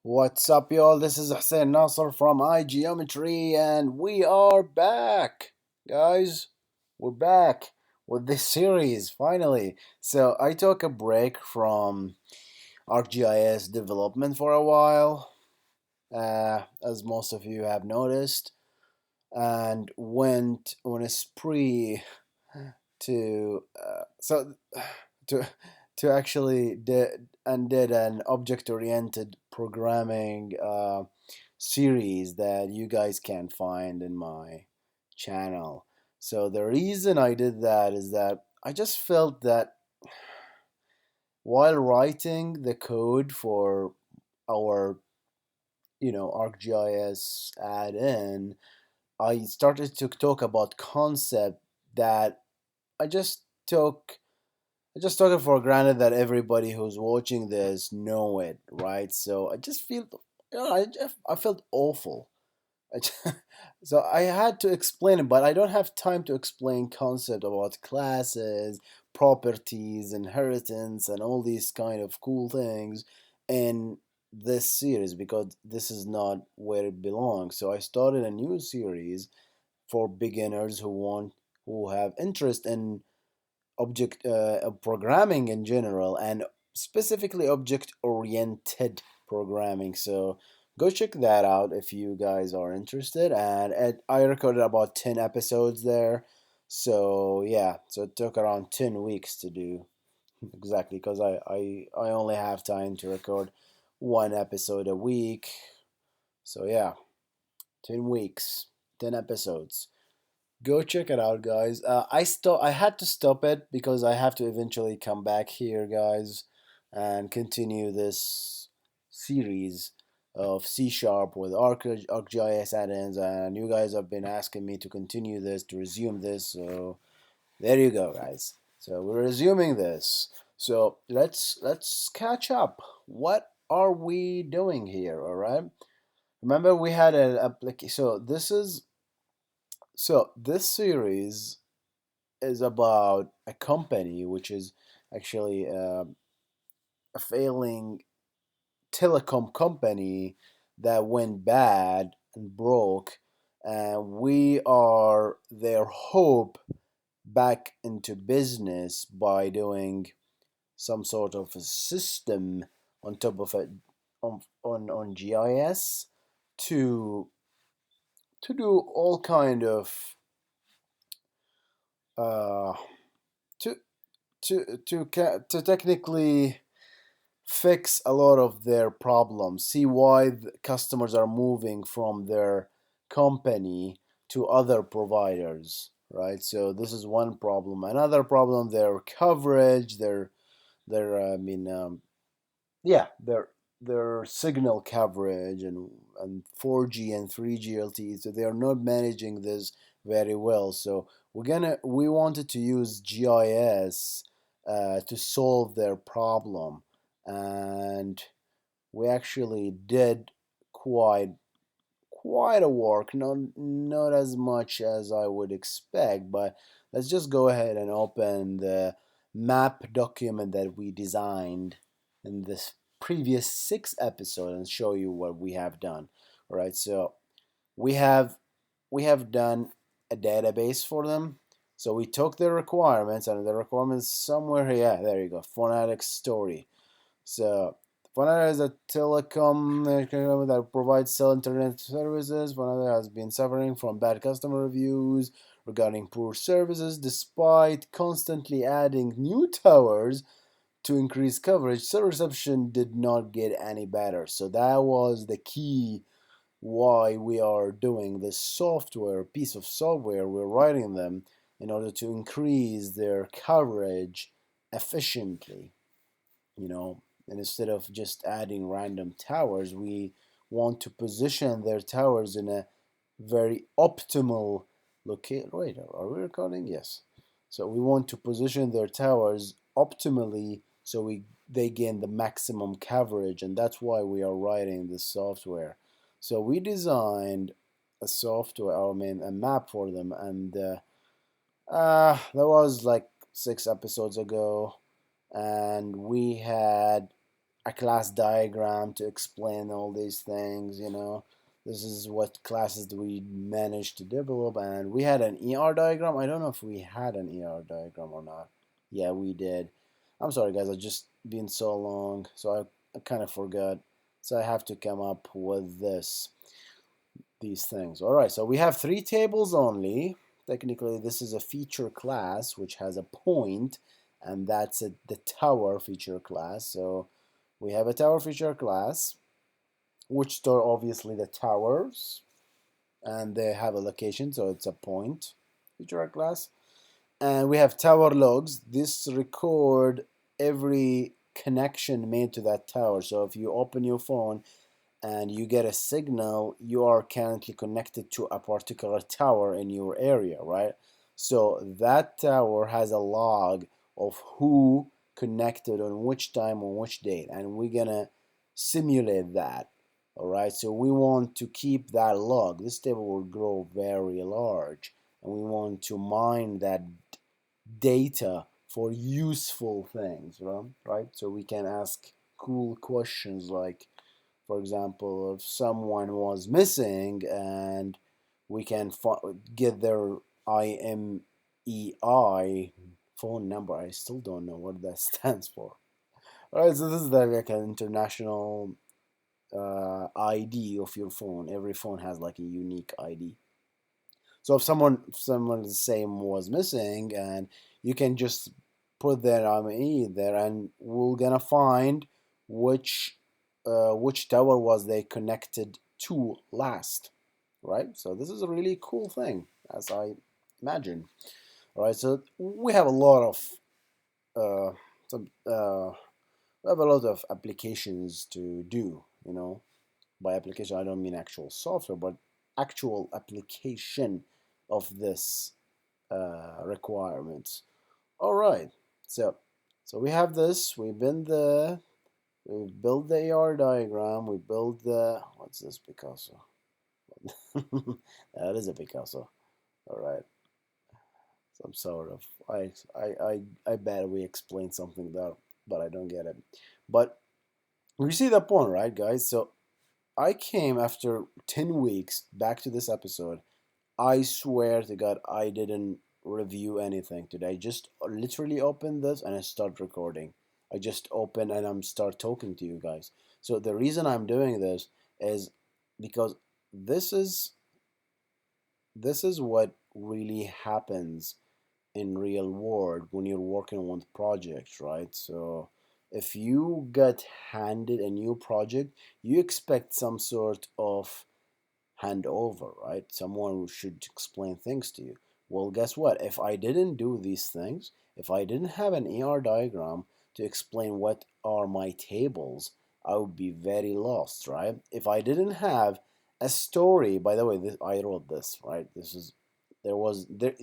What's up, y'all? This is Hussein Nasser from IGeometry, and we are back, guys. We're back with this series finally. So, I took a break from ArcGIS development for a while, as most of you have noticed, and went on a spree to to to actually did an object-oriented programming series that you guys can find in my channel. So the reason I did that is that I just felt that while writing the code for our ArcGIS add-in, I started to talk about concept that I just took I just took it for granted that everybody who's watching this know it, right? So I just feel, I felt awful. So I had to explain it, but I don't have time to explain concept about classes, properties, inheritance, and all these kind of cool things in this series because this is not where it belongs. So I started a new series for beginners who have interest in object programming in general and specifically object oriented programming. So go check that out if you guys are interested. And I recorded about 10 episodes there. So yeah, so it took around 10 weeks to do exactly because I only have time to record one episode a week. So yeah, 10 weeks, 10 episodes. Go check it out, guys. I had to stop it because I have to eventually come back here, guys, and continue this series of C Sharp with ArcGIS add-ins, and you guys have been asking me to continue this, to resume this, so there you go, guys. So we're resuming this. So let's catch up. What are we doing here? All right. Remember we had an application. So this series is about a company which is actually a failing telecom company that went bad and broke, and we are their hope back into business by doing some sort of a system on top of it on GIS to do all kind of uh, to to technically fix a lot of their problems, see why the customers are moving from their company to other providers, right? So this is one problem. Another problem, their coverage, their yeah, their signal coverage and 4G and 3G LTE. So they are not managing this very well. So we wanted to use GIS to solve their problem, and we actually did quite quite a work. Not as much as I would expect, but let's just go ahead and open the map document that we designed in this previous 6 episodes and show you what we have done. All right, so we have we have done a database for them. So we took the requirements, and the requirements somewhere here. Yeah, there you go. Phonetics story. So Vonada is a telecom company that provides cell internet services. Vonada has been suffering from bad customer reviews regarding poor services, despite constantly adding new towers to increase coverage. Cell reception did not get any better. So that was the key why we are doing this software, piece of software. We're writing them in order to increase their coverage efficiently, you know. And instead of just adding random towers, we want to position their towers in a very optimal location. Wait, are we recording? Yes. So we want to position their towers optimally so they gain the maximum coverage, and that's why we are writing this software. So we designed a software, I mean, a map for them, and that was like 6 episodes ago, and we had a class diagram to explain all these things, you know. This is what classes we managed to develop, and we had an ER diagram. I don't know if we had an ER diagram or not. Yeah, we did. I'm sorry, guys. I've just been so long, so I kind of forgot. So I have to come up with these things. All right, so we have three tables only. Technically, this is a feature class which has a point, and that's the tower feature class. So we have a tower feature class, which store obviously the towers, and they have a location, so it's a point feature class. And we have tower logs. This record every connection made to that tower. So if you open your phone and you get a signal, you are currently connected to a particular tower in your area, right? So that tower has a log of who connected on which time on which date, and we're gonna simulate that. All right, so we want to keep that log. This table will grow very large, and we want to mine that data for useful things, right? So we can ask cool questions like, for example, if someone was missing and we can get their IMEI phone number. I still don't know what that stands for. All right, so this is like an international ID of your phone. Every phone has like a unique ID. So if someone the same was missing, and you can just put their IMEI there, and we're gonna find which tower was they connected to last, right? So this is a really cool thing, as I imagine. All right, so we have a lot of uh, some we have a lot of applications to do. You know, by application I don't mean actual software, but actual application of this requirements. All right, so we have this. We've been there. We built the AR diagram. We built the what's this Picasso? That is a Picasso. All right, some sort of. I bet we explained something there, but I don't get it. But you see the point, right, guys? So I came after 10 weeks back to this episode. I swear to God, I didn't review anything today. I just literally opened this and I start recording. I just open and I'm start talking to you guys. So the reason I'm doing this is because this is this is what really happens in real world when you're working on projects, right? So if you get handed a new project, you expect some sort of hand over, right? Someone who should explain things to you. Well, guess what? If I didn't do these things, if I didn't have an AR diagram to explain what are my tables, I would be very lost, right? If I didn't have a story, by the way, I wrote this, right? This is there was there.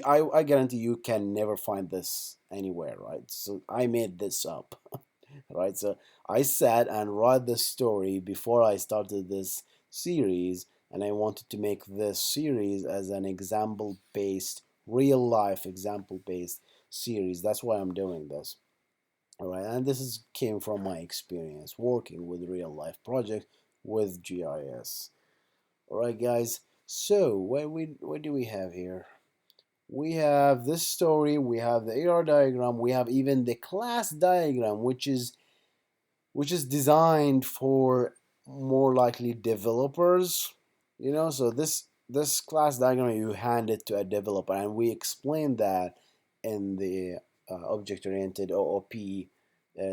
I guarantee you can never find this anywhere, right? So I made this up, right? So I sat and wrote the story before I started this series, and I wanted to make this series as an example based, real life example based series. That's why I'm doing this. All right, and this is came from my experience working with real life projects with GIS. All right, guys. So what do we have here? We have this story. We have the AR diagram. We have even the class diagram, which is designed for more likely developers, you know. So this class diagram, you hand it to a developer, and we explain that in the object oriented OOP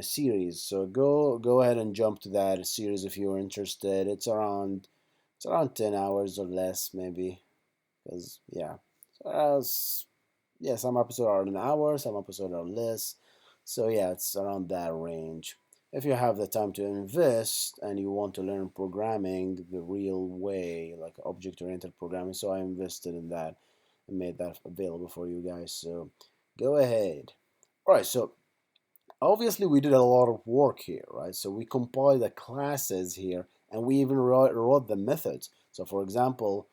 series. So go ahead and jump to that series if you're interested. It's around 10 hours or less, maybe, because yeah. So, yeah, some episodes are an hour, some episodes are less. So yeah, it's around that range. If you have the time to invest and you want to learn programming the real way, like object-oriented programming, so I invested in that and made that available for you guys. So go ahead. All right, so obviously we did a lot of work here, right? So we compiled the classes here, and we even wrote the methods. So for example,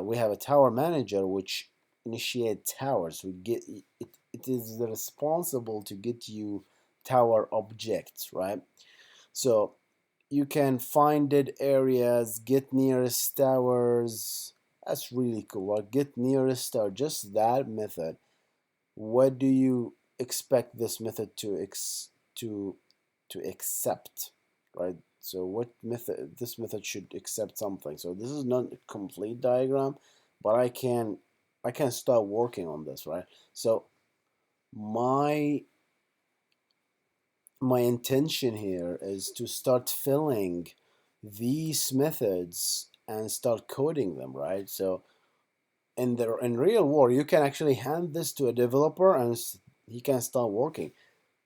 we have a tower manager which initiate towers. We get it is responsible to get you tower objects, right? So you can find dead areas, get nearest towers. That's really cool. Right? Get nearest tower, just that method. What do you expect this method to accept, right? So what method, this method should accept something. So this is not a complete diagram, but I can start working on this, right? So my my intention here is to start filling these methods and start coding them, right? So in real world, you can actually hand this to a developer and he can start working.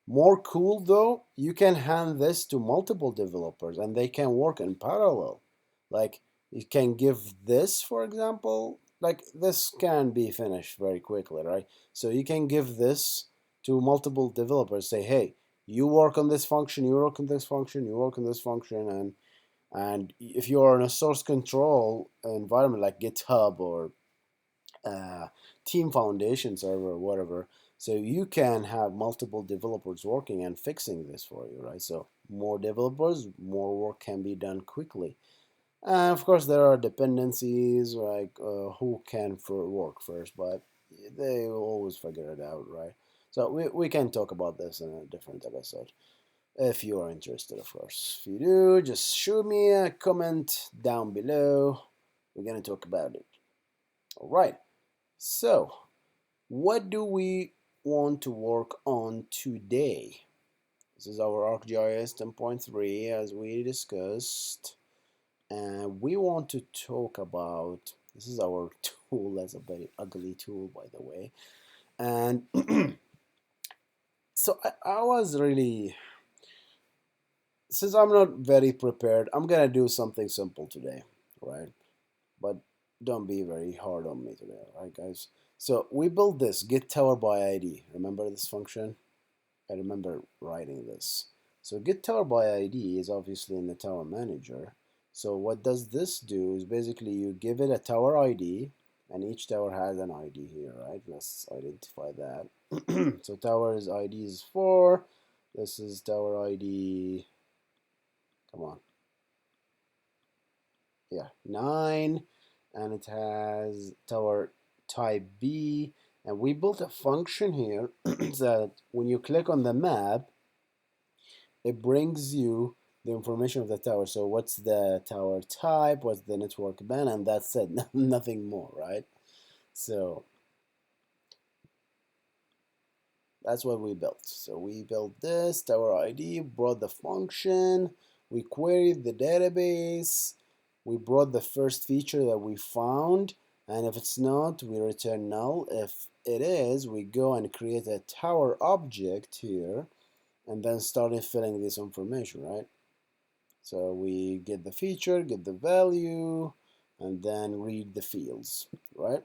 More cool though, you can hand this to multiple developers and they can work in parallel. Like you can give this, for example, like this can be finished very quickly, right? So you can give this to multiple developers, say, hey, you work on this function, you work on this function, you work on this function, and if you are in a source control environment like GitHub or uh, Team Foundation server or whatever. So you can have multiple developers working and fixing this for you, right? So more developers, more work can be done quickly. And of course, there are dependencies like who can for work first, but they will always figure it out, right? So we can talk about this in a different episode if you are interested, of course. If you do, just shoot me a comment down below. We're gonna talk about it. All right. So, what do we want to work on today? This is our ArcGIS 10.3 as we discussed. And we want to talk about, this is our tool, that's a very ugly tool by the way. And so I was really, since I'm not very prepared, I'm gonna do something simple today, right? But don't be very hard on me today, alright guys? So we built this get tower by ID. Remember this function? I remember writing this. So get tower by ID is obviously in the tower manager. So what does this do is basically you give it a tower ID and each tower has an ID here, right? Let's identify that. So tower's ID is 4. This is tower ID, come on. Yeah, 9. And it has tower type B. And we built a function here that when you click on the map, it brings you the information of the tower. So what's the tower type, what's the network band, and that's it. Nothing more, right? So that's what we built. So we built this tower ID, brought the function, we queried the database, we brought the first feature that we found, and if it's not, we return null. If it is, we go and create a tower object here and then started filling this information, right? So we get the feature, get the value, and then read the fields, right?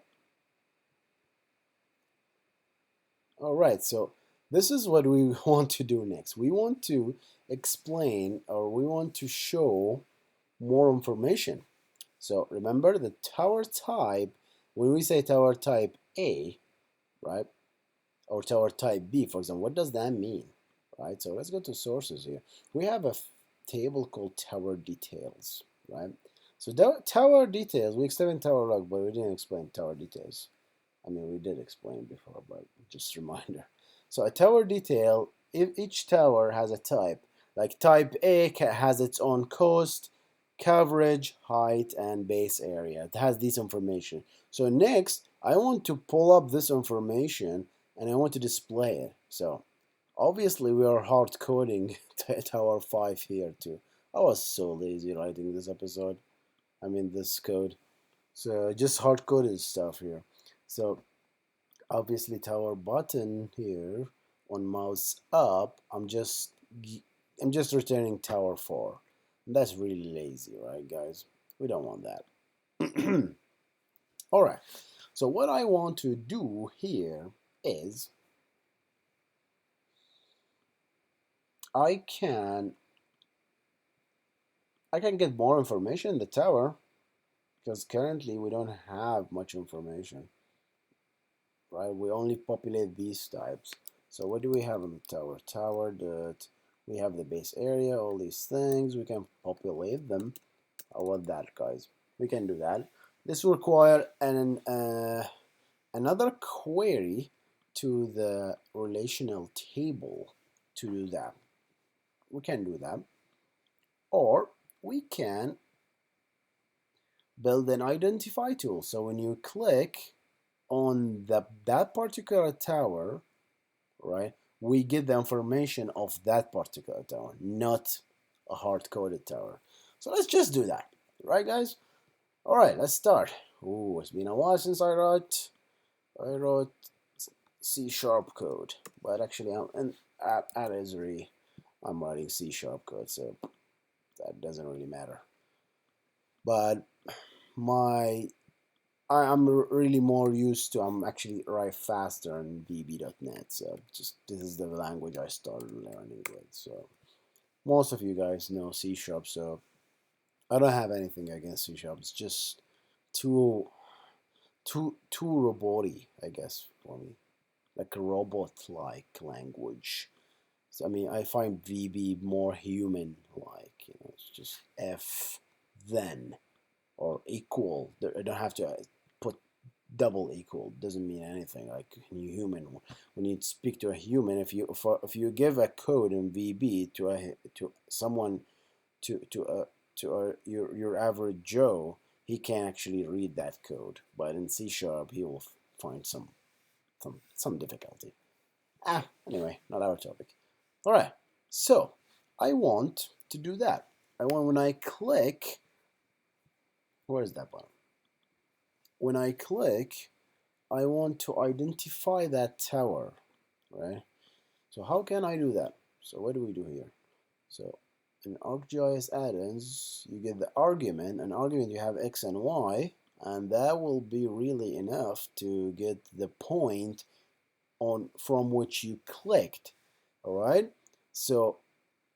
All right, so this is what we want to do next. We want to explain or we want to show more information. So remember the tower type, when we say tower type A, right, or tower type B, for example, what does that mean, right? So let's go to sources here. We have a table called tower details, right? So tower details, we explained tower log, but we didn't explain tower details. I mean, we did explain before, but just a reminder. So a tower detail, if each tower has a type, like type A has its own cost, coverage, height, and base area. It has this information. So next, I want to pull up this information and I want to display it. So obviously we are hard coding tower 5 here too. I was so lazy writing this episode. I mean this code. So just hard coded stuff here. So obviously tower button here on mouse up, I'm just returning tower 4. And that's really lazy, right guys? We don't want that. All right. So what I want to do here is I can get more information in the tower because currently we don't have much information, right? We only populate these types. So what do we have on the tower? Tower dot We have the base area, all these things. We can populate them. I want that, guys. We can do that. This will require another query to the relational table to do that. We can do that. Or we can build an identify tool. So when you click on that particular tower, right, we get the information of that particular tower, not a hard-coded tower. So let's just do that, right, guys? All right, let's start. Ooh, it's been a while since I wrote C# code, but actually at Esri, I'm writing C# code, so that doesn't really matter. But I'm really more used to, I'm actually write faster in VB.NET, so just this is the language I started learning with. So most of you guys know C#, so I don't have anything against C#. It's just too roboty, I guess, for me, like a robot-like language. So I mean, I find VB more human-like. You know, it's just F, then, or equal. I don't have to put double equal. Doesn't mean anything. Like human, when you speak to a human, if you give a code in VB to someone your average Joe, he can actually read that code. But in C# he will find some difficulty. Anyway, not our topic. All right. So I want to do that. I want when I click. Where is that button? When I click, I want to identify that tower, right? So how can I do that? So what do we do here? So in ArcGIS Addins, you get the argument. An argument you have X and Y, and that will be really enough to get the point from which you clicked. All right. So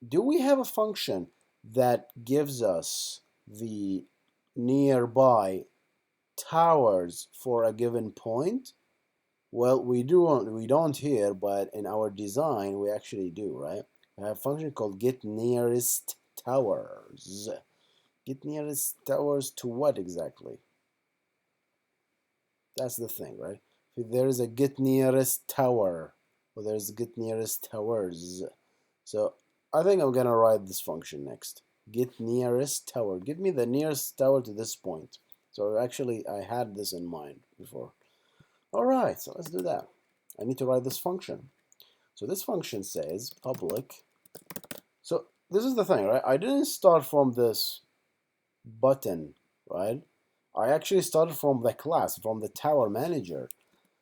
do we have a function that gives us the nearby towers for a given point? Well, we don't here, but in our design we actually do, right? We have a function called get nearest towers. Get nearest towers to what exactly? That's the thing, right? If there is a get nearest tower, or there's get nearest towers. So I think I'm gonna write this function next. Get nearest tower. Give me the nearest tower to this point. So actually I had this in mind before. Alright, so let's do that. I need to write this function. So this function says public. So this is the thing, right? I didn't start from this button, right? I actually started from the class, from the tower manager.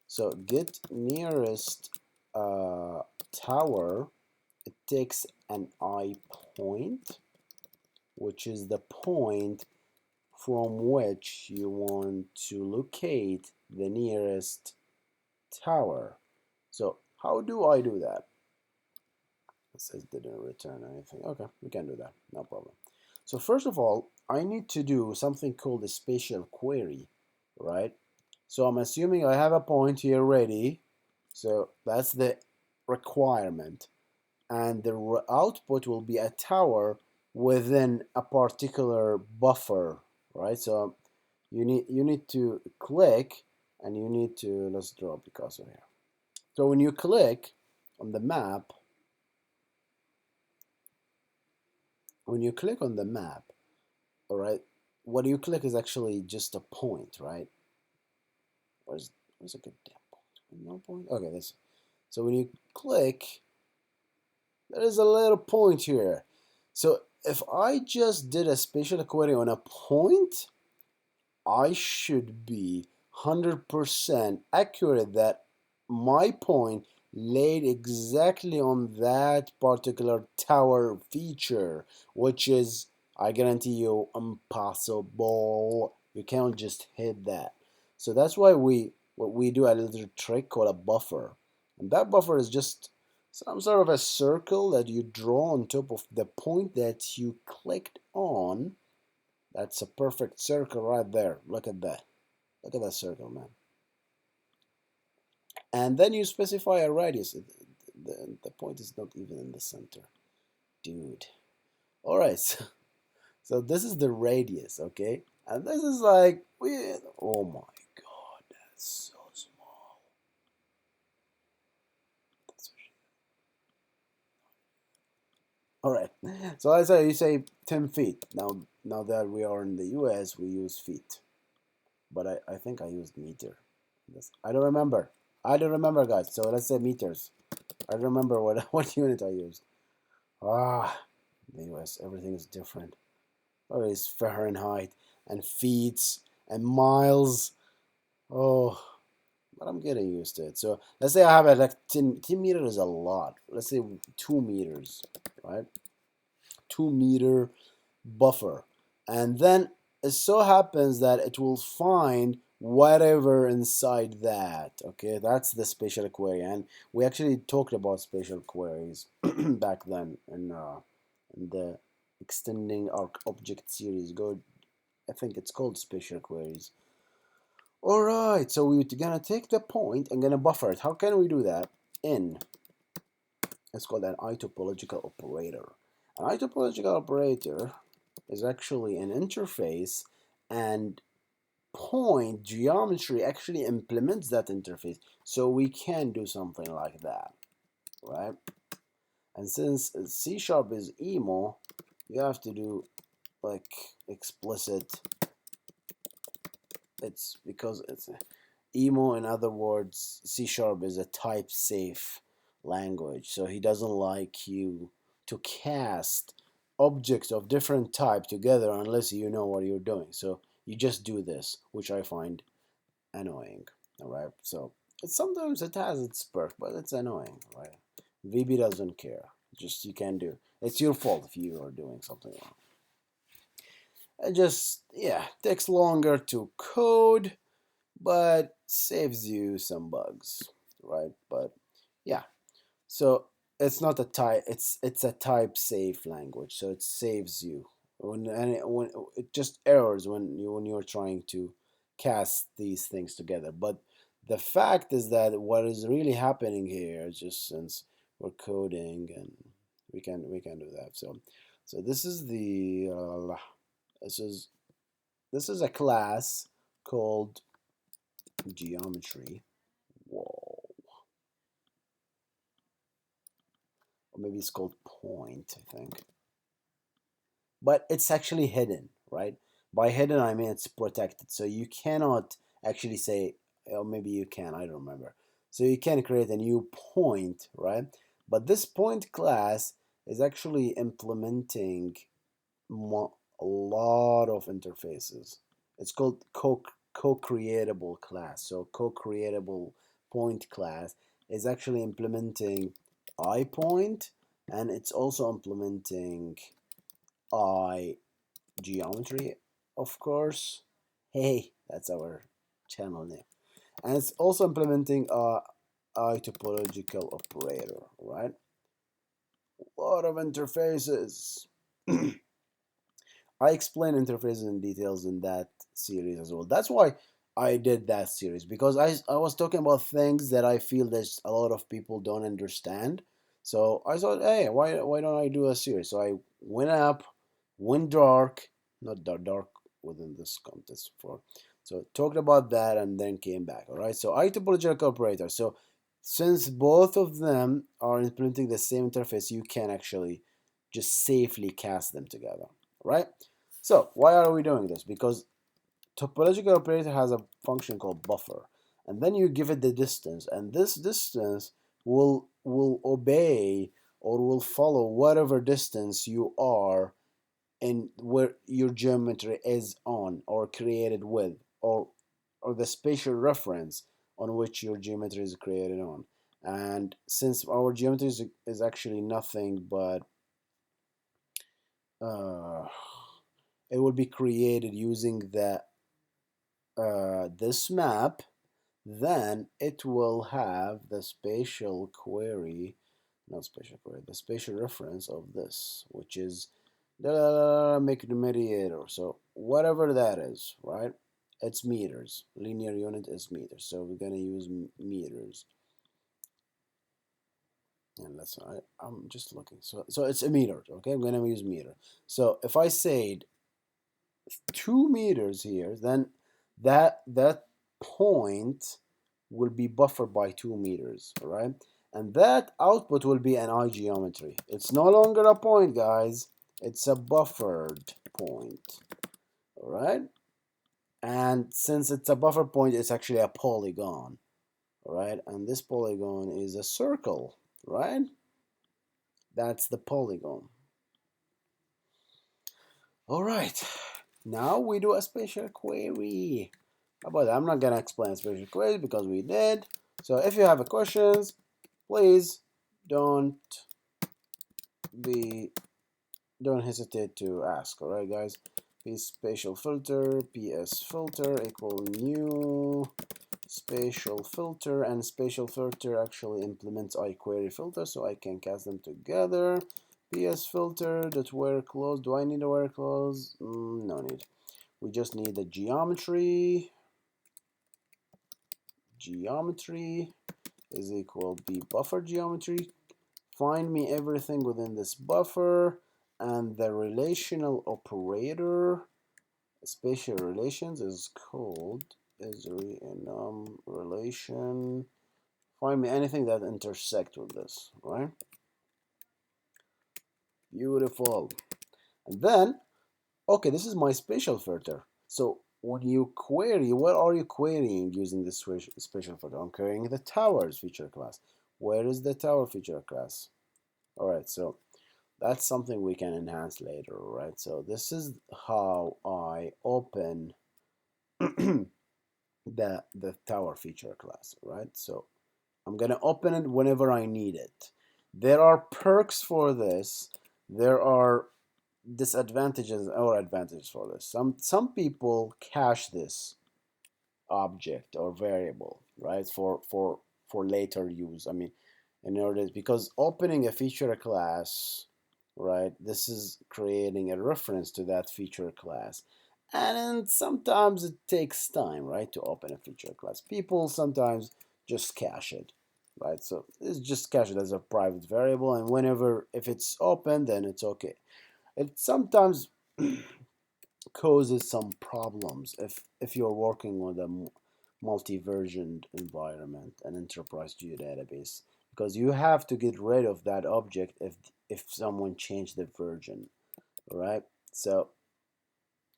So get nearest tower, it takes an I point, which is the point from which you want to locate the nearest tower. So how do I do that? It says didn't return anything. Okay, we can do that, no problem. So first of all, I need to do something called a spatial query, right? So I'm assuming I have a point here ready. So that's the requirement. And the output will be a tower within a particular buffer, right? So you need to click, and you need to, let's draw Picasso here. So when you click on the map, all right, what you click is actually just a point, right? Where's a good damn point? No point. Okay, this. So when you click, there is a little point here. So if I just did a spatial query on a point, I should be 100% accurate that my point laid exactly on that particular tower feature, which is, I guarantee you, impossible. You can't just hit that. So that's why we do a little trick called a buffer. And that buffer is just some sort of a circle that you draw on top of the point that you clicked on. That's a perfect circle right there. Look at that. Look at that circle, man. And then you specify a radius. The point is not even in the center. dude. All right, so this is the radius, okay? And this is like, oh my god, that's so small. All right, so let's say you say 10 feet. Now that we are in the US, we use feet. But I think I used meter. I don't remember. I don't remember, guys. So let's say meters. I don't remember what, what unit I used. Ah, the US, everything is different. Oh, it's Fahrenheit and feet and miles. Oh, but I'm getting used to it. So let's say I have a like 10 meters is a lot. Let's say 2 meters, right? 2 meter buffer. And then it so happens that it will find whatever inside that. Okay, that's the spatial query. And we actually talked about spatial queries back then in the extending arc object series. Go, I think it's called spatial queries. All right, so we're gonna take the point and gonna buffer it. How can we do that? It's called an topological operator. An topological operator is actually an interface, and point geometry actually implements that interface, so we can do something like that, right? And since C# is emo, you have to do like explicit. It's because it's emo, in other words, C# is a type safe language, so he doesn't like you to cast objects of different type together unless you know what you're doing. So you just do this, which I find annoying. All right, so sometimes it has its perk, but it's annoying, right? VB doesn't care. Just you can do. It's your fault if you are doing something wrong. It just, yeah, takes longer to code, but saves you some bugs, right? But yeah, so it's not a type. It's a type safe language, so it saves you when it just errors when you're trying to cast these things together. But the fact is that what is really happening here, just since we're coding and we can do that. So this is the this is this is a class called geometry. Whoa. Or maybe it's called point, I think. But it's actually hidden, right? By hidden, I mean it's protected. So you cannot actually say, or maybe you can, I don't remember. So you can create a new point, right? But this point class is actually implementing a lot of interfaces. It's called co-creatable class. So co-creatable point class is actually implementing iPoint, and it's also implementing IGeometry, of course. Hey, that's our channel name. And it's also implementing topological operator, right? A lot of interfaces. I explain interfaces in details in that series as well. That's why I did that series, because I was talking about things that I feel that a lot of people don't understand. So I thought, hey, why don't I do a series? So I went up, went dark, not dark within this context for. So talked about that and then came back. All right. So topological operator. So since both of them are implementing the same interface, you can actually just safely cast them together, right? So why are we doing this? Because topological operator has a function called buffer, and then you give it the distance, and this distance will obey or will follow whatever distance you are in where your geometry is on or created with, or the spatial reference on which your geometry is created on. And since our geometry is actually nothing but uh, it will be created using the this map, then it will have the spatial query, not spatial query, the spatial reference of this, which is the mediator. So whatever that is, right? It's meters. Linear unit is meters. So we're gonna use meters. And let's I'm just looking. So it's a meter. Okay, I'm gonna use meter. So if I said 2 meters here, then that point will be buffered by 2 meters. All right, and that output will be an IGeometry. It's no longer a point, guys. It's a buffered point. All right, and since it's a buffer point, it's actually a polygon. All right, and this polygon is a circle. Right, that's the polygon. All right, now we do a spatial query. How about that? I'm not gonna explain spatial query because we did. So if you have questions, please don't be don't hesitate to ask. All right, guys. P spatial filter, ps filter equal new spatial filter, and spatial filter actually implements iQuery filter, so I can cast them together. PS filter dot where close. Do I need a where close? No need. We just need the geometry. Geometry is equal b buffer geometry. Find me everything within this buffer, and the relational operator spatial relations is called is relation. Find me anything that intersect with this, right? Beautiful. And then, okay, this is my spatial filter. So when you query, what are you querying using this spatial filter? I'm querying the towers feature class. Where is the tower feature class? All right, so that's something we can enhance later, right? So this is how I open the tower feature class, right? So I'm gonna open it whenever I need it. There are perks for this. There are disadvantages or advantages for this. Some people cache this object or variable, right, for later use. I mean, in order because opening a feature class, right, this is creating a reference to that feature class, and then sometimes it takes time, right, to open a feature class. People sometimes just cache it, right? So it's just cache it as a private variable, and whenever if it's open, then it's okay. It sometimes causes some problems if you're working with a multi-versioned environment, an enterprise geodatabase, because you have to get rid of that object if someone changed the version. All right, so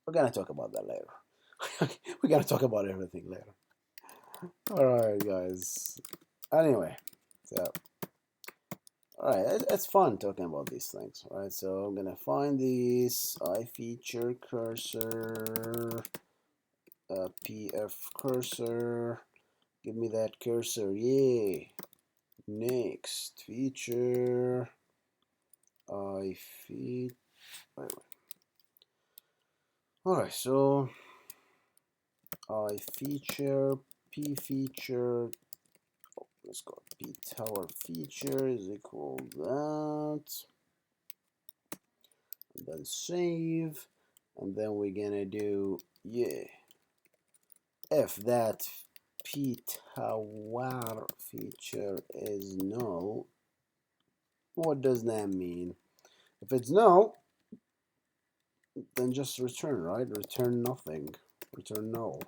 we're gonna talk about that later. We're gonna talk about everything later. All right, guys. Anyway, so all right, it's fun talking about these things. All right, so I'm gonna find these feature cursor, pf cursor. Give me that cursor, yay. Next feature, feed. Wait. All right, so feature, p feature. Let's go. P tower feature is equal that, and then save, and then we're gonna do if that p tower feature is null. What does that mean? If it's null, then just return, right? Return nothing. Return null.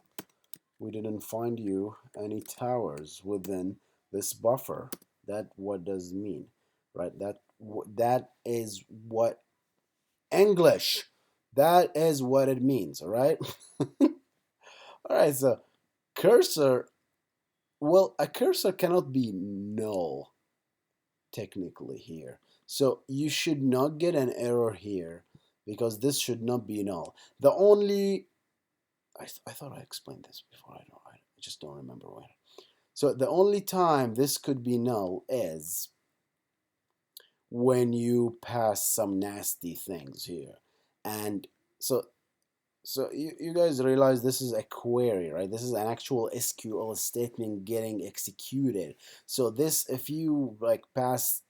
We didn't find you any towers within this buffer. That what does it mean, right? That is what English. That is what it means. All right. All right. So cursor. Well, a cursor cannot be null technically here. So you should not get an error here because this should not be null. The only I thought I explained this before. I just don't remember when. So the only time this could be null is when you pass some nasty things here. And so you guys realize this is a query, right? This is an actual SQL statement getting executed. So this, if you like pass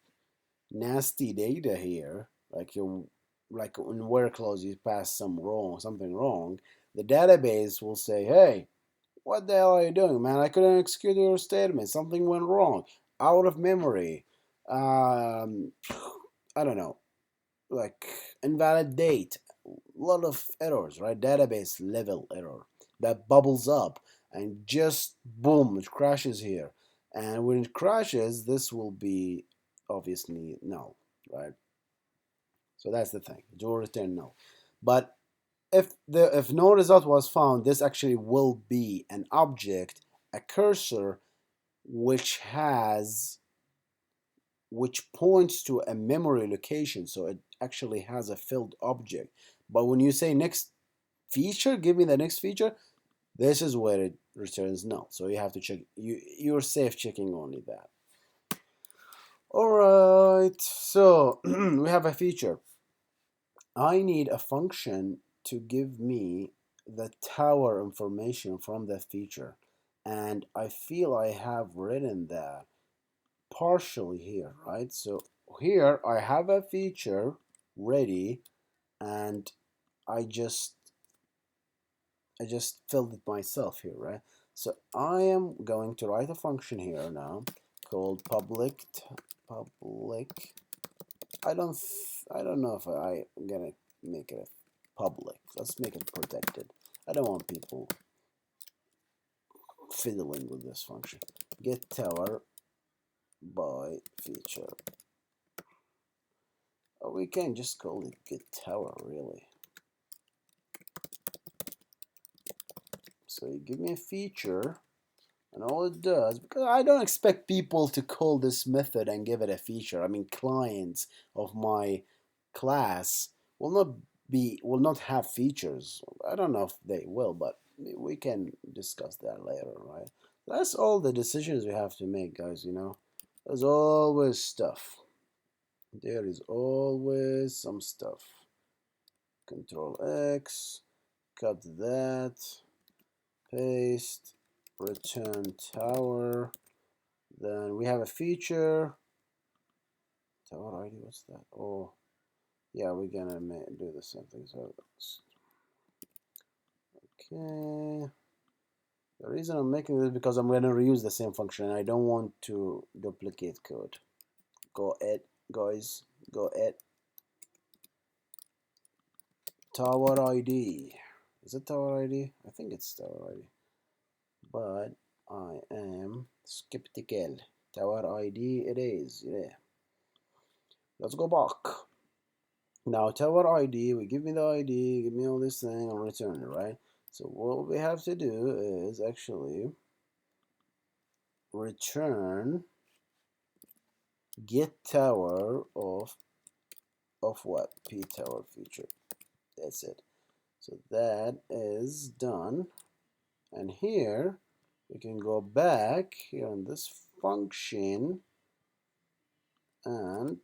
nasty data here, like in where clause you pass something wrong, the database will say, hey, what the hell are you doing, man? I couldn't execute your statement. Something went wrong. Out of memory. um, I don't know, like invalid date, a lot of errors, right? Database level error that bubbles up and just boom, it crashes here. And when it crashes, this will be obviously null, right? So that's the thing. It will return null. But if no result was found, this actually will be an object, a cursor, which has which points to a memory location. So it actually has a filled object. But when you say next feature, give me the next feature, this is where it returns null. So you have to check, you're safe checking only that. All right, so we have a feature. I need a function to give me the tower information from that feature. And I feel I have written that partially here, right? So here I have a feature ready, and I just filled it myself here, right? So I am going to write a function here now called public. I don't know if I'm gonna make it public. Let's make it protected. I don't want people fiddling with this function. Get tower by feature. Or we can just call it get tower, really. So you give me a feature, and all it does, because I don't expect people to call this method and give it a feature. I mean, clients of my class will not have features. I don't know if they will, but we can discuss that later, right? That's all the decisions we have to make, guys, you know. There's always stuff. There is always some stuff. Control X, cut that, paste, return tower. Then we have a feature. Tower ID, what's that? Oh, yeah, we're gonna do the same thing. So, okay. The reason I'm making this is because I'm gonna reuse the same function, and I don't want to duplicate code. Go add, guys. Go add tower ID. Is it tower ID? I think it's tower ID. But I am skeptical. Tower ID it is, yeah. Let's go back. Now tower ID, we give me the ID, give me all this thing, and return it, right? So what we have to do is actually return get tower of what? P tower feature. That's it. So that is done. And here we can go back here on this function, and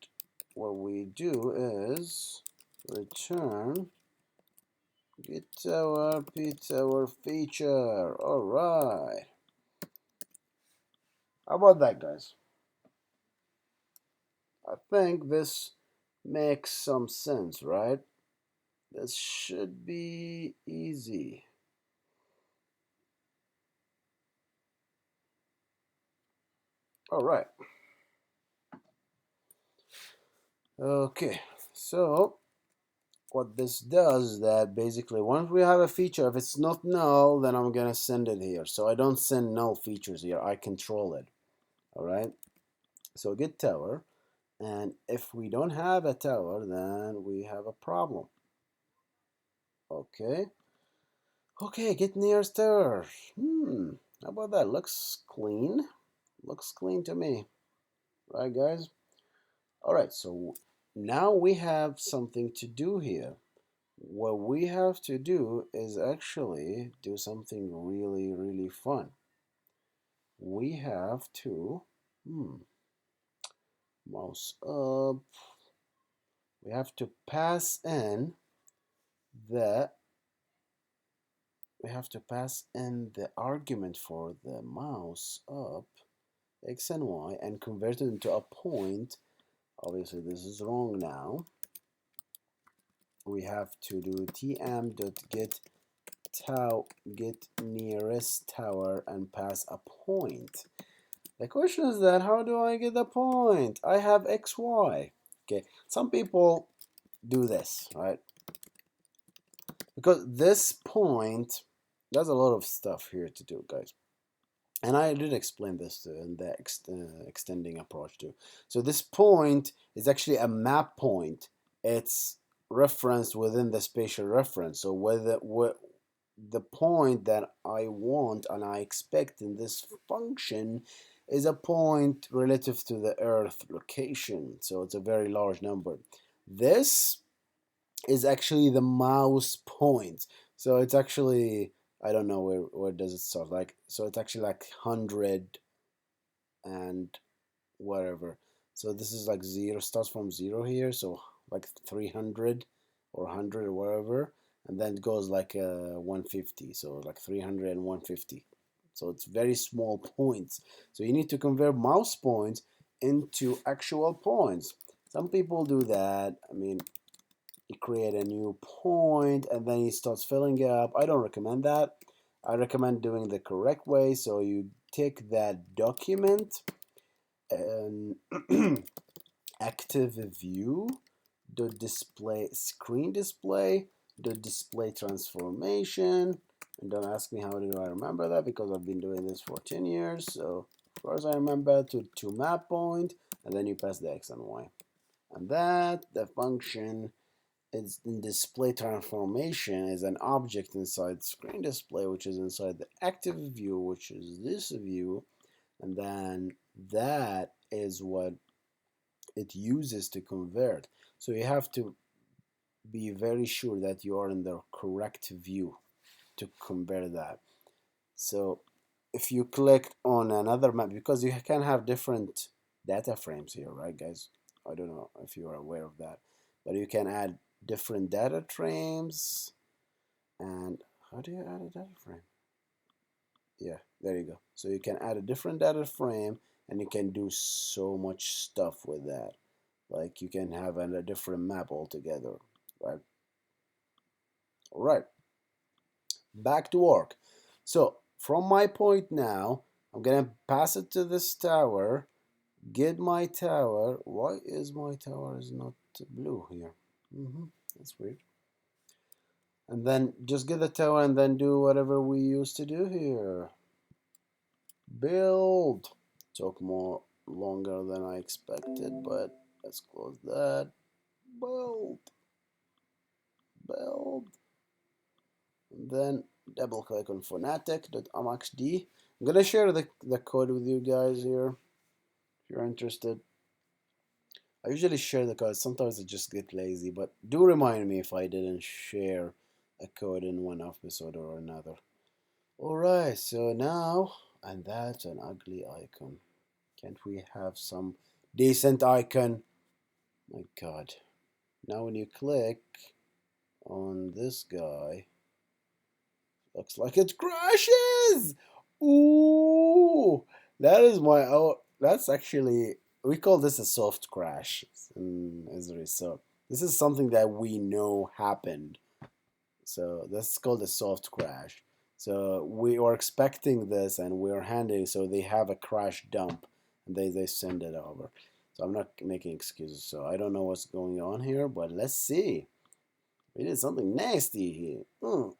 what we do is return get tower P tower feature. All right. How about that, guys? I think this makes some sense, right? This should be easy. All right. Okay, so what this does is that basically once we have a feature, if it's not null, then I'm gonna send it here. So I don't send null features here, I control it. All right, so get tower, and if we don't have a tower, then we have a problem. Okay, get nearest tower. How about that? Looks clean. Looks clean to me, right, guys? All right, so now we have something to do here. What we have to do is actually do something really, really fun. We have to, mouse up, we have to pass in the, argument for the mouse up, x and y, and convert it into a point. Obviously, this is wrong now. We have to do tm.get get nearest tower and pass a point. The question is that how do I get the point? I have x, y. Okay, some people do this, right? Because this point, there's a lot of stuff here to do, guys. And I did explain this in the extending approach too. So this point is actually a map point. It's referenced within the spatial reference. So whether the point that I want and I expect in this function is a point relative to the Earth location. So it's a very large number. This is actually the mouse point. So it's actually, I don't know where does it start, like, so it's actually like 100 and whatever. So this is like zero, starts from zero here, so like 300 or 100 or whatever, and then it goes like 150, so like 300 and 150. So it's very small points. So you need to convert mouse points into actual points. Some people do that. I mean, you create a new point and then it starts filling up. I don't recommend that. I recommend doing the correct way. So you take that document and active view, the display screen display, the display transformation. And don't ask me how do I remember that, because I've been doing this for 10 years. So first I remember to map point, and then you pass the x and y. And that the function is in display transformation is an object inside screen display, which is inside the active view, which is this view, and then that is what it uses to convert. So you have to be very sure that you are in the correct view to convert that. So if you click on another map, because you can have different data frames here, right, guys? I don't know if you are aware of that, but you can add different data frames. And how do you add a data frame? Yeah, there you go. So you can add a different data frame and you can do so much stuff with that. Like you can have a different map altogether, right? All right, back to work. So from my point now, I'm gonna pass it to this tower, get my tower. Why is my tower is not blue here? That's weird. And then just get the tower and then do whatever we used to do here. Build. Took more longer than I expected, but let's close that. Build. Build. And then double click on phonetic.amxd. I'm gonna share the code with you guys here if you're interested. I usually share the code, sometimes I just get lazy, but do remind me if I didn't share a code in one episode or another. Alright, so now, and that's an ugly icon. Can't we have some decent icon? My god. Now when you click on this guy, looks like it crashes! Ooh! That is my, oh, that's actually, we call this a soft crash in Israel. So this is something that we know happened. So that's called a soft crash. So we are expecting this and we're handing, so they have a crash dump and they send it over. So I'm not making excuses. So I don't know what's going on here, but let's see. We did something nasty here.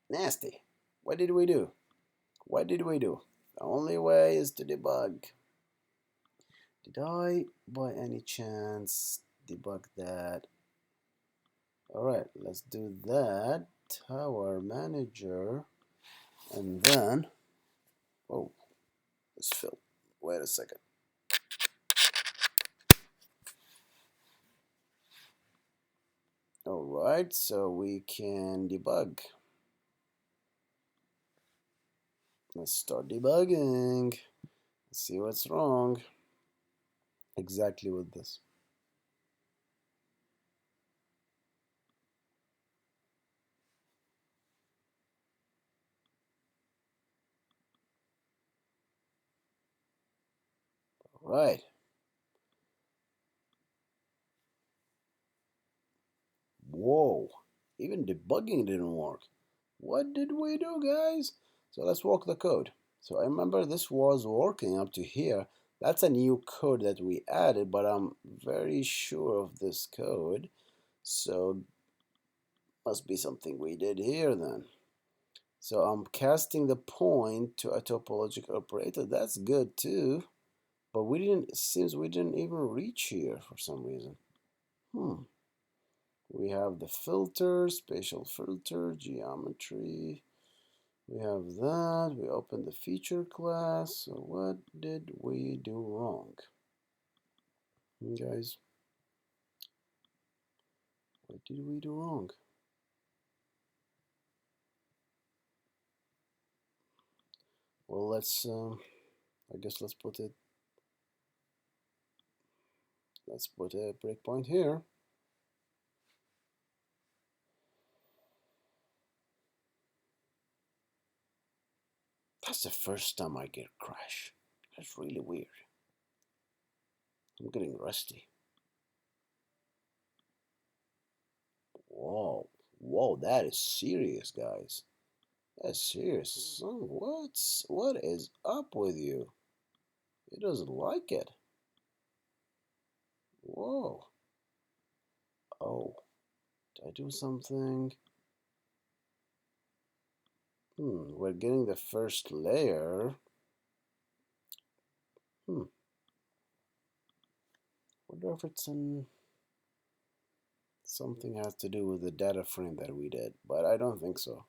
Nasty. What did we do? What did we do? The only way is to debug. Did I, by any chance, debug that? Alright, let's do that. Tower manager. And then, oh, it's filled. Wait a second. Alright, so we can debug. Let's start debugging. Let's see what's wrong exactly with this. Alright. Whoa. Even debugging didn't work. What did we do, guys? So let's walk the code. So I remember this was working up to here. That's a new code that we added, but I'm very sure of this code. So must be something we did here then. So I'm casting the point to a topological operator. That's good too. But we didn't, it seems we didn't even reach here for some reason. We have the filter, spatial filter, geometry. We have that. We open the feature class. So what did we do wrong? Guys, what did we do wrong? Well, let's, I guess let's put a breakpoint here. That's the first time I get a crash. That's really weird. I'm getting rusty. Whoa, whoa, that is serious, guys. That's serious. Son, what is up with you? He doesn't like it. Whoa. Oh, did I do something? We're getting the first layer. Wonder if it's in something has to do with the data frame that we did, but I don't think so.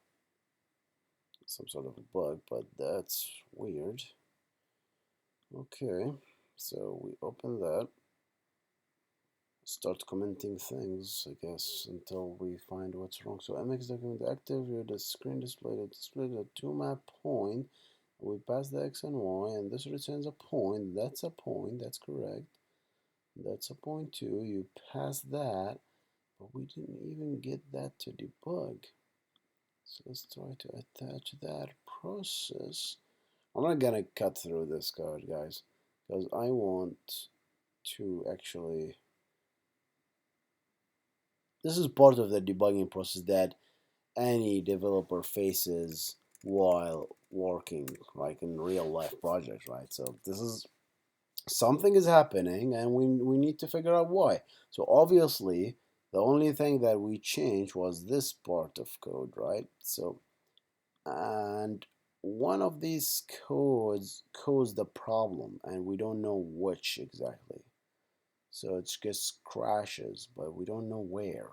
Some sort of a bug, but that's weird. Okay, so we open that. Start commenting things, I guess, until we find what's wrong. So MX document active, here the screen displayed a 2-map point. We pass the X and Y, and this returns a point. That's a point, that's correct. That's a point too. You pass that, but we didn't even get that to debug. So let's try to attach that process. I'm not gonna cut through this code, guys, because I want to actually. This is part of the debugging process that any developer faces while working like in real life projects, right? So this is something is happening and we need to figure out why. So obviously the only thing that we changed was this part of code, right? So and one of these codes caused the problem and we don't know which exactly. So it just crashes, but we don't know where.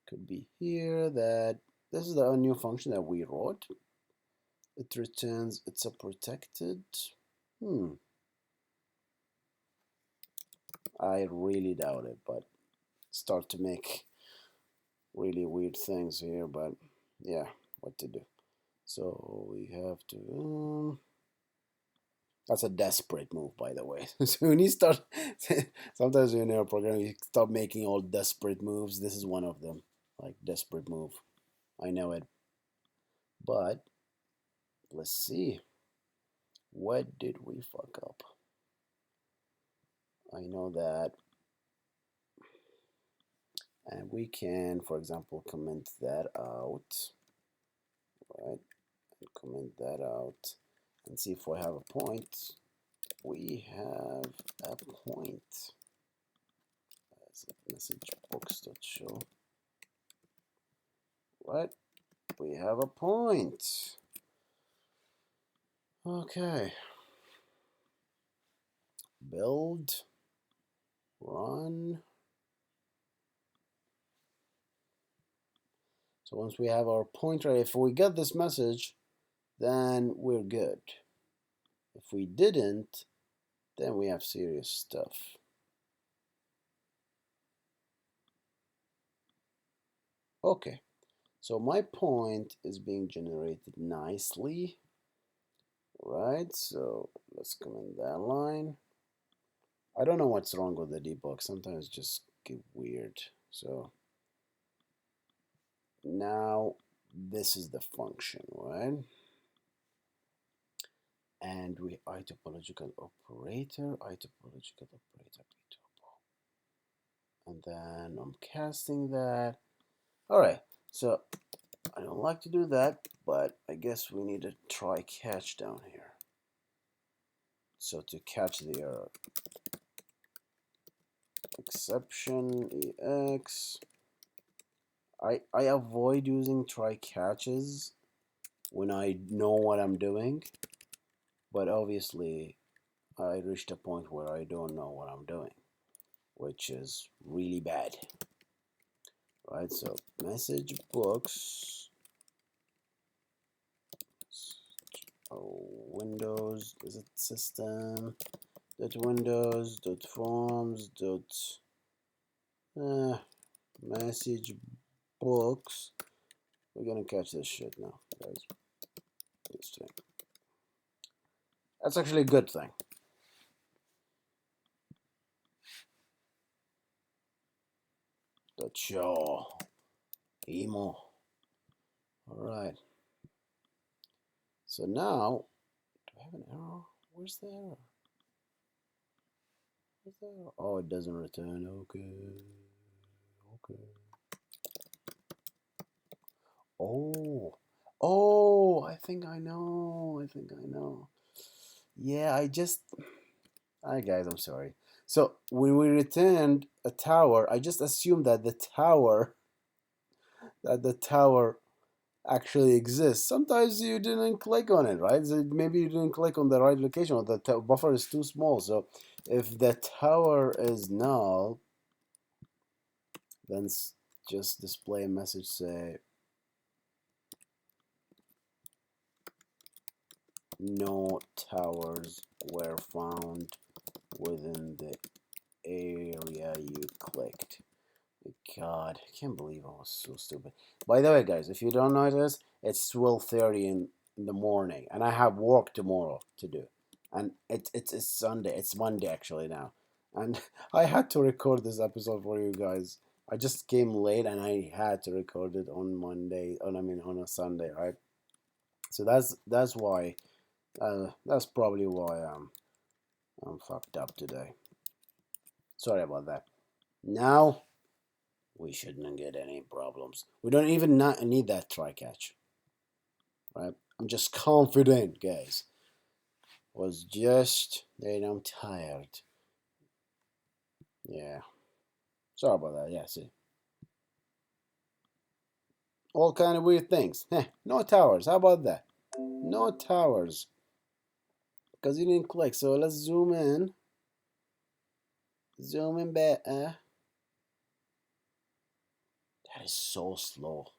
Could be here that this is the new function that we wrote. It returns it's a protected. I really doubt it, but start to make really weird things here, but yeah, what to do. So we have to that's a desperate move, by the way. So when you start sometimes when you're programming you start making all desperate moves. This is one of them, like desperate move. I know it, but let's see, what did we fuck up? I know that, and we can, for example, comment that out, right? And comment that out and see if we have a point. We have a point. As a message box.show. Right? We have a point. Okay. Build. Run. So once we have our point right, if we get this message, then we're good. If we didn't, then we have serious stuff. Okay, so my point is being generated nicely, right? So let's comment that line. I don't know what's wrong with the debug. Sometimes just get weird. So now this is the function, right? And we topological operator, topological operator, and then I'm casting that. All right, so I don't like to do that. but I guess we need to try catch down here. So to catch the error, exception ex. I avoid using try catches when I know what I'm doing, but obviously I reached a point where I don't know what I'm doing, which is really bad. Right, so message books, Windows, is it system dot windows dot forms dot message books. We're gonna catch this shit now, guys. This thing. That's actually a good thing. Dot show emo. All right. So now, do I have an error? Where's the error? Where's the error? Oh, it doesn't return. Okay. Okay. Oh, I think I know. Yeah, hi guys, I'm sorry. So when we returned a tower, I just assumed that the tower actually exists. Sometimes you didn't click on it, right? So maybe you didn't click on the right location, or the buffer is too small. So if the tower is null, then just display a message say no towers were found within the area you clicked. God, I can't believe I was so stupid. By the way, guys, if you don't notice, it's 12:30 in the morning, and I have work tomorrow to do. And it's Sunday. It's Monday actually now, and I had to record this episode for you guys. I just came late, and I had to record it on Monday. On a Sunday, right? So that's why. That's probably why I'm fucked up today. Sorry about that. Now we shouldn't get any problems. We don't even need that try catch, right? I'm just confident, guys. Was just that I'm tired. Yeah. Sorry about that. Yeah, see. All kind of weird things. No towers. How about that? No towers. Because you didn't click. So let's zoom in. Zoom in back. That is so slow.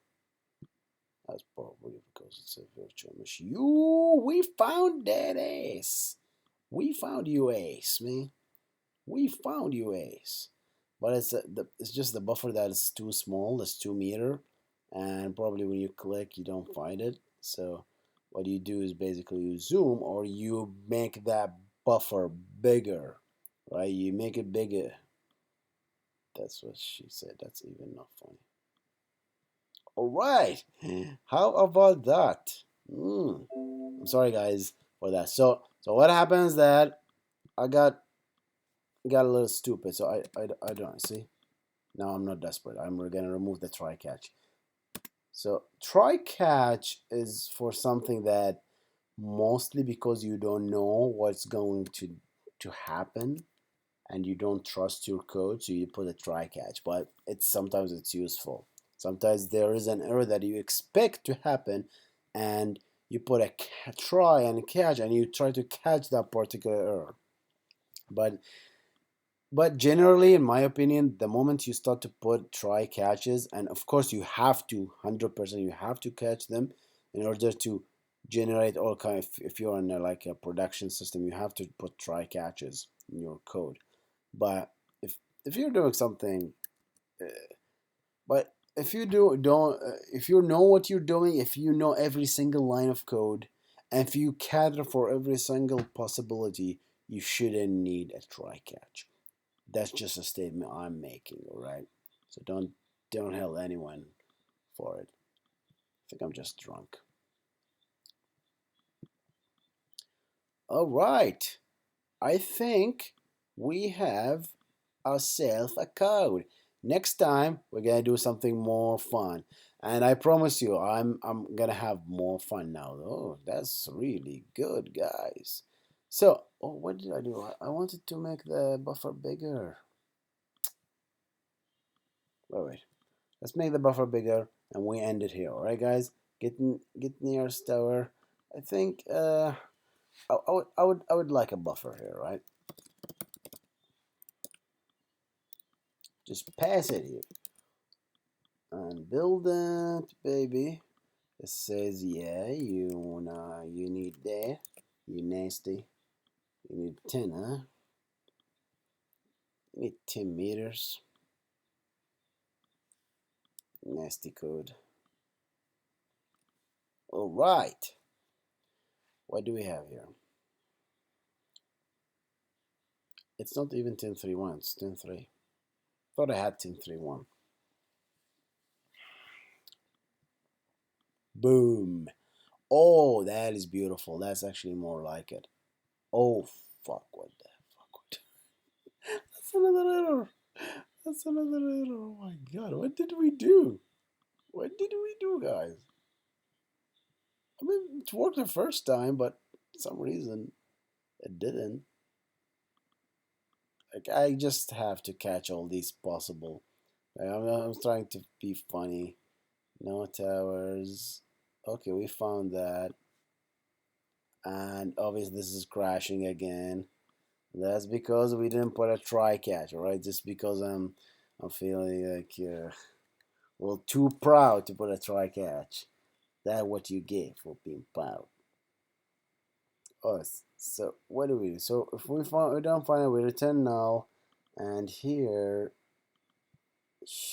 That's probably because it's a virtual machine. We found that ace. We found you, ace, man. We found you, ace. But it's just the buffer that is too small. It's 2 meter, and probably when you click, you don't find it. So what you do is basically you zoom or you make that buffer bigger, right? You make it bigger. That's what she said. That's even not funny. All right. How about that? I'm sorry, guys, for that. So what happens that I got a little stupid. So I don't see. Now I'm not desperate. I'm gonna remove the try catch. So try catch is for something that mostly because you don't know what's going to happen and you don't trust your code, so you put a try catch. But sometimes it's useful. Sometimes there is an error that you expect to happen, and you put a try and catch, and you try to catch that particular error. But generally, in my opinion, the moment you start to put try catches, and of course you have to 100%, you have to catch them in order to generate all kind of, if you're in like a production system, you have to put try catches in your code. But if you're doing something, but if you don't if you know what you're doing, if you know every single line of code, and if you cater for every single possibility, you shouldn't need a try catch. That's just a statement I'm making, all right? So don't hell anyone for it. I think I'm just drunk. All right. I think we have ourselves a code. Next time we're gonna do something more fun. And I promise you, I'm gonna have more fun now. Oh, that's really good, guys. So, oh, what did I do? I wanted to make the buffer bigger. Wait. Let's make the buffer bigger, and we end it here. All right, guys. Get near tower. I think I would like a buffer here, right? Just pass it here and build it, baby. It says, yeah, you need that. You nasty. You need 10, huh? You need 10 meters. Nasty code. All right. What do we have here? It's not even 10.3.1. It's 10.3. Thought I had 10.3.1. Boom. Oh, that is beautiful. That's actually more like it. Oh, fuck. What the fuck? That's another error. That's another error. Oh my god. What did we do? What did we do, guys? I mean, it worked the first time, but for some reason it didn't. Like, I just have to catch all these possible. I'm trying to be funny. No towers. Okay, we found that. And obviously this is crashing again. That's because we didn't put a try catch, alright? Just because I'm feeling like well, too proud to put a try catch. That's what you get for being proud. Oh, so what do we do? So if we don't find it, we return null, and here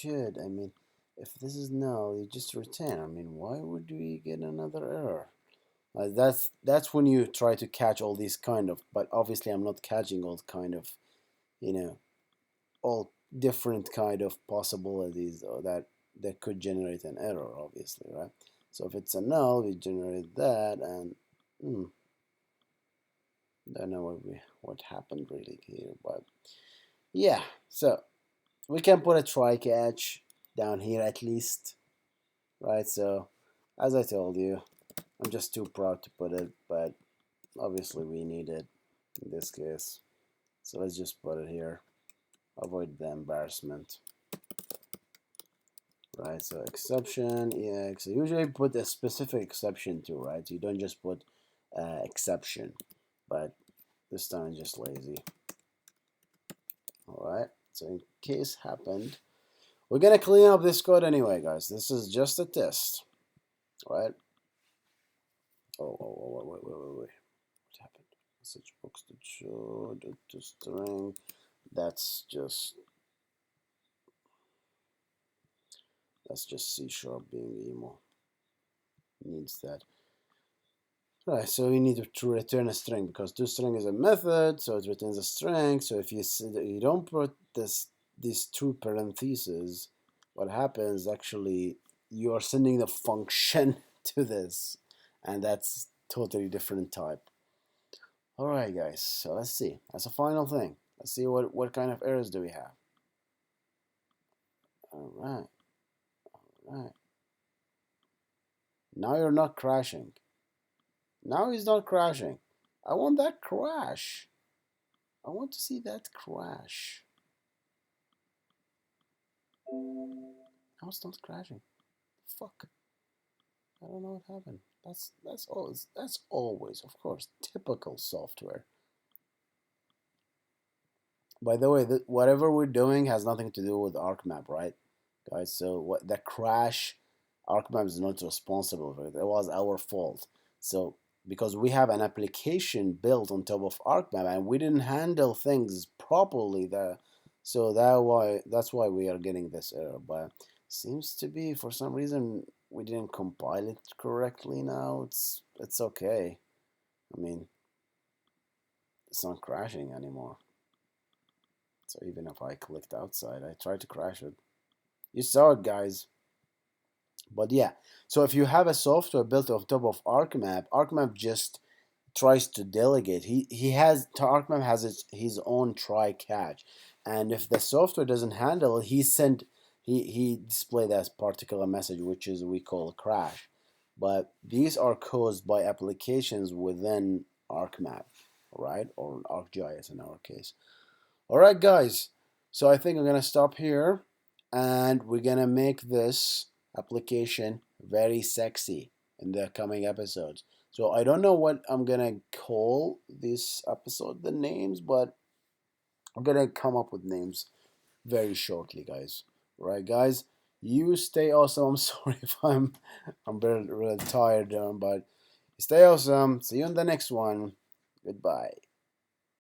I mean, if this is null, you just return. I mean, why would we get another error? That's when you try to catch all these kind of, but obviously I'm not catching all kind of, you know, all different kind of possibilities or that could generate an error, obviously, right? So if it's a null, we generate that, and don't know what happened really here, but yeah. So we can put a try catch down here at least, right? So as I told you, I'm just too proud to put it, but obviously we need it in this case. So let's just put it here. Avoid the embarrassment. Right, so exception, yeah, so usually put a specific exception too, right? You don't just put exception, but this time I'm just lazy. All right, so in case happened, we're gonna clean up this code anyway, guys. This is just a test, right? Oh, wait. What happened? Message box to show to string. That's just C# being emo. Needs that. Right, so we need to return a string because toString is a method, so it returns a string. So if you don't put these two parentheses, what happens actually, you are sending the function to this, and that's totally different type. All right, guys. So let's see. That's a final thing. Let's see what kind of errors do we have. All right. Now you're not crashing. Now he's not crashing. I want that crash. I want to see that crash. Now it's not crashing. Fuck. I don't know what happened. That's always, of course, typical software. By the way, whatever we're doing has nothing to do with ArcMap, right, guys? So what the crash, ArcMap is not responsible for it. It was our fault. So because we have an application built on top of ArcMap and we didn't handle things properly, so that's why we are getting this error. But seems to be for some reason we didn't compile it correctly. Now it's okay. I mean, it's not crashing anymore. So even if I clicked outside, I tried to crash it. You saw it, guys. But yeah, so if you have a software built on top of ArcMap just tries to delegate. ArcMap has his own try catch, and if the software doesn't handle it, he he displayed that particular message, which is we call a crash. But these are caused by applications within ArcMap, right, or ArcGIS in our case. All right, guys. So I think I'm gonna stop here, and we're gonna make this application very sexy in the coming episodes. So I don't know what I'm gonna call this episode, the names, but I'm gonna come up with names very shortly, guys. All right, guys. You stay awesome. I'm sorry if I'm really tired, but stay awesome. See you in the next one. Goodbye.